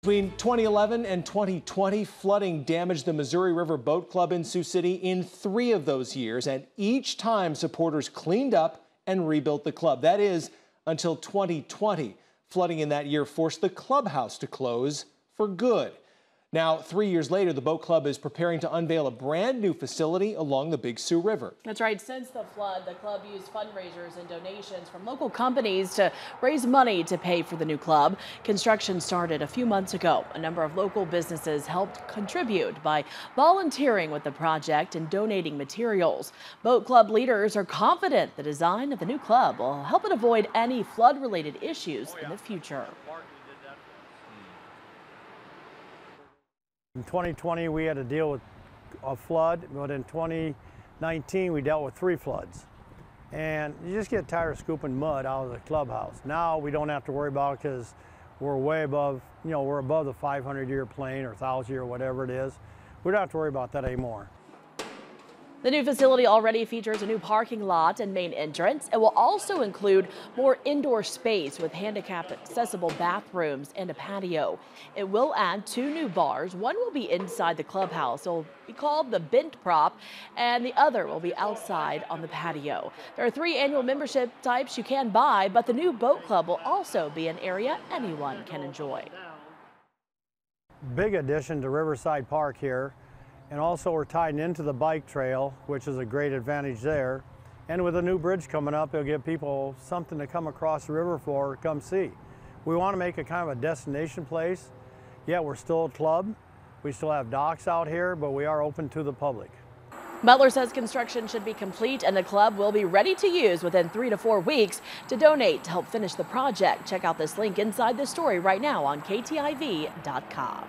Between 2011 and 2020, flooding damaged the Missouri River Boat Club in Sioux City in 3 of those years, and each time supporters cleaned up and rebuilt the club. That is, until 2020. Flooding in that year forced the clubhouse to close for good. Now, 3 years later, the boat club is preparing to unveil a brand new facility along the Big Sioux River. That's right. Since the flood, the club used fundraisers and donations from local companies to raise money to pay for the new club. Construction started a few months ago. A number of local businesses helped contribute by volunteering with the project and donating materials. Boat club leaders are confident the design of the new club will help it avoid any flood-related issues in the future. In 2020, we had to deal with a flood, but in 2019, we dealt with 3 floods. And you just get tired of scooping mud out of the clubhouse. Now we don't have to worry about it because we're way above, we're above the 500-year plain or 1,000-year, whatever it is. We don't have to worry about that anymore. The new facility already features a new parking lot and main entrance. It will also include more indoor space with handicap-accessible bathrooms and a patio. It will add 2 new bars. One will be inside the clubhouse. It will be called the Bent Prop, and the other will be outside on the patio. There are 3 annual membership types you can buy, but the new boat club will also be an area anyone can enjoy. Big addition to Riverside Park here. And also we're tied into the bike trail, which is a great advantage there. And with a new bridge coming up, it'll give people something to come across the river for, come see. We want to make it kind of a destination place. Yeah, we're still a club. We still have docks out here, but we are open to the public. Butler says construction should be complete and the club will be ready to use within 3 to 4 weeks. To donate to help finish the project, check out this link inside the story right now on KTIV.com.